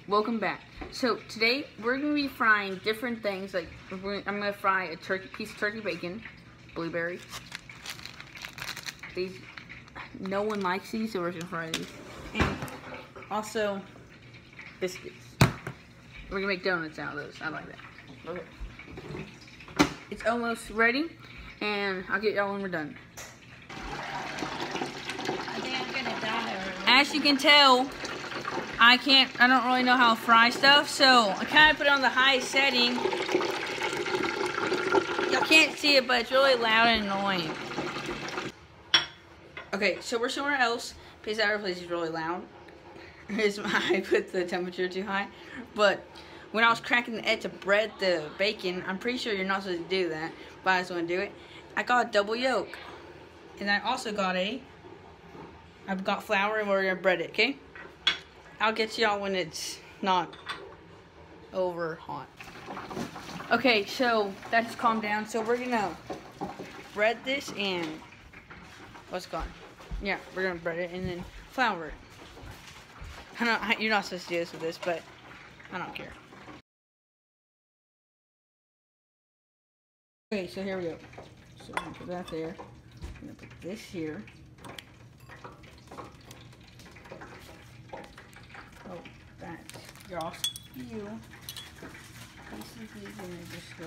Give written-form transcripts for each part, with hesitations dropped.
Welcome back. So today we're going to be frying different things. Like I'm going to fry a piece of turkey bacon, blueberries. These, no one likes these, so we're going to fry these. And also biscuits. We're going to make donuts out of those. I like that. Okay. It's almost ready, and I'll get y'all when we're done. I think I'm gonna die already. As you can tell, I don't really know how to fry stuff, so I kind of put it on the highest setting. Y'all can't see it, but it's really loud and annoying. Okay, so we're somewhere else, because that other place is really loud. I put the temperature too high. But when I was cracking the egg to bread the bacon, I'm pretty sure you're not supposed to do that, but I just want to do it. I got a double yolk. And I also got I've got flour, and we're going to bread it, okay? I'll get to y'all when it's not over hot. Okay, so that just calmed down. So we're gonna bread this and what's it called? Yeah, we're gonna bread it and then flour it. I know you're not supposed to do this with this, but I don't care. Okay, so here we go. So I'm gonna put that there. I'm gonna put this here. Oh, that's y'all few pieces and then just go.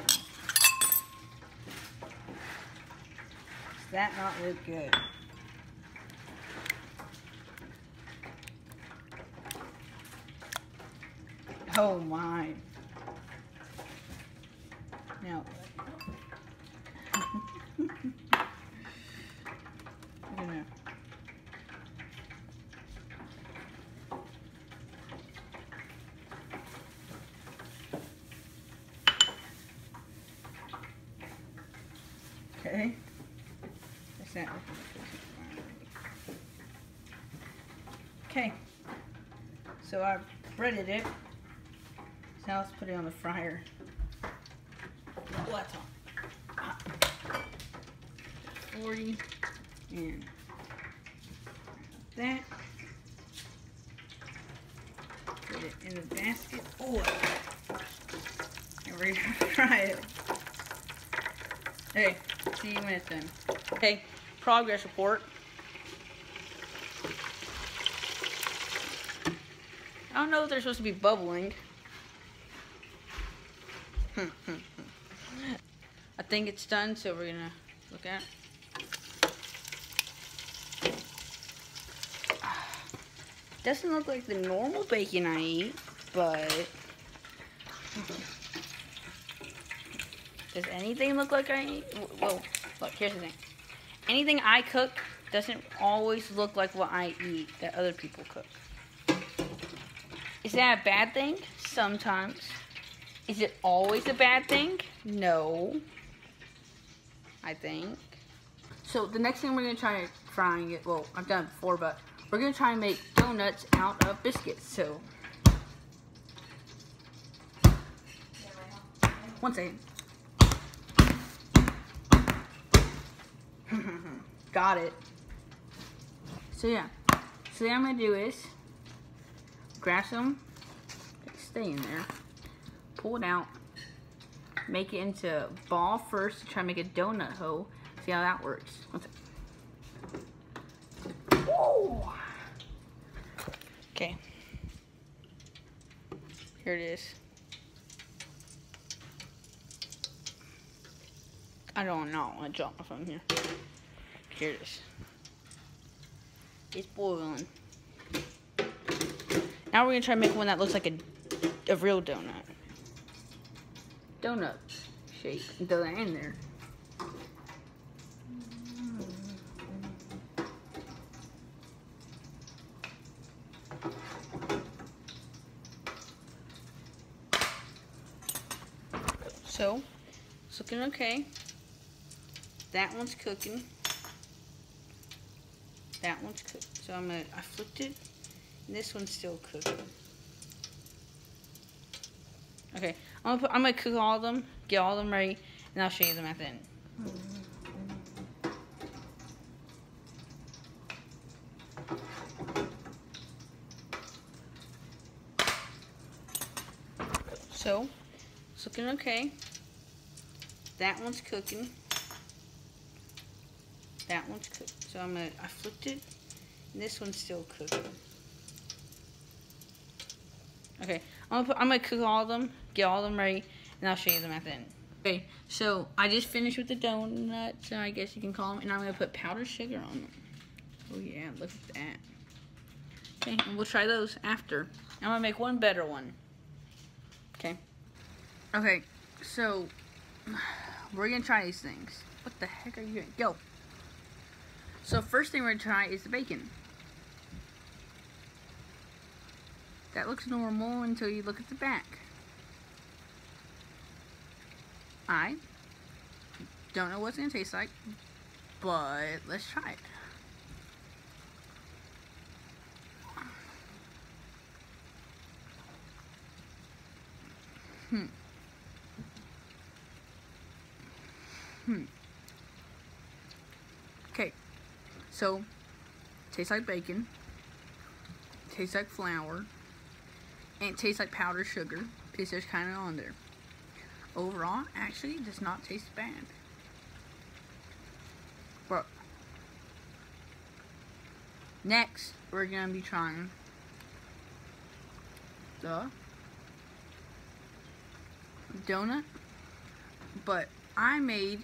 Does that not look good? Oh my. Now I'm gonna okay. That's not okay. So I breaded it. So now let's put it on the fryer. What's on? 40 and that. Put it in the basket. Oh, and we're gonna fry it. Okay, see you when it's done. Okay, progress report. I don't know if they're supposed to be bubbling. I think it's done, so we're gonna look at it. Doesn't look like the normal bacon I eat, but does anything look like I eat? Whoa, look, here's the thing. Anything I cook doesn't always look like what I eat that other people cook. Is that a bad thing? Sometimes. Is it always a bad thing? No. I think. So the next thing we're going to try frying it, well, I've done it before, but we're going to try and make donuts out of biscuits. So, one second. Got it. So yeah. So what I'm going to do is grab some, stay in there, pull it out, make it into a ball first, try to make a donut hole, see how that works. Whoa. Okay, here it is. I don't know, I dropped my phone here. Here it is. It's boiling. Now we're gonna try to make one that looks like a real donut. Donut shape. And throw that in there. So, it's looking okay. That one's cooking. That one's cooked. So I flipped it. And this one's still cooking. Okay, I'm gonna cook all of them, get all of them ready, and I'll show you them at the end. So, it's looking okay. That one's cooking. That one's cooked. So I flipped it, and this one's still cooking. Okay, I'm gonna cook all of them, get all of them ready, and I'll show you them at the end. Okay, so I just finished with the donuts, I guess you can call them, and I'm gonna put powdered sugar on them. Oh yeah, look at that. Okay, and we'll try those after. I'm gonna make one better one. Okay. Okay, so we're gonna try these things. What the heck are you doing? Go. So first thing we're gonna try is the bacon. That looks normal until you look at the back. I don't know what it's gonna taste like, but let's try it. Okay, so tastes like bacon, tastes like flour, and it tastes like powdered sugar because there's kind of on there. Overall, actually, it does not taste bad. But next, we're gonna be trying the donut, but I made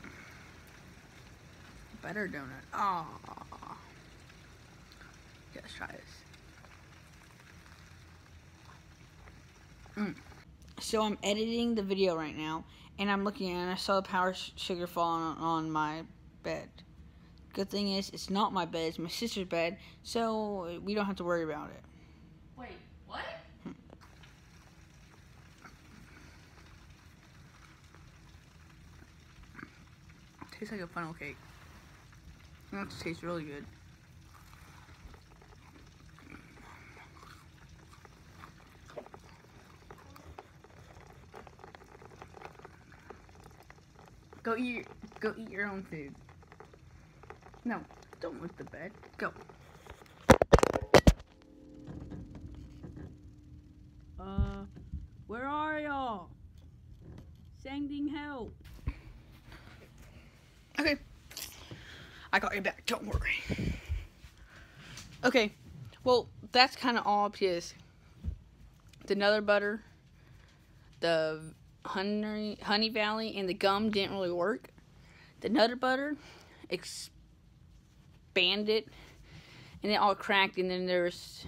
a better donut. Oh, let's try this. So I'm editing the video right now, and I'm looking and I saw the powdered sugar falling on my bed. Good thing is, it's not my bed, it's my sister's bed, so we don't have to worry about it. Wait, what? Tastes like a funnel cake. It tastes really good. Go eat your own food. No, don't lick the bed. Go. Where are y'all? Sending help. Okay. I got your back, don't worry. Okay, well, that's kind of all because the Nutter Butter, the Honey Valley, and the gum didn't really work. The Nutter Butter expanded, and it all cracked, and then there was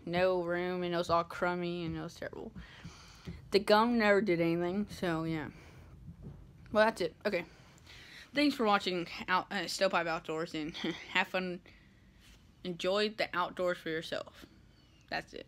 no room, and it was all crummy, and it was terrible. The gum never did anything, so yeah. Well, that's it. Okay. Thanks for watching Stovepipe Outdoors, and have fun. Enjoy the outdoors for yourself. That's it.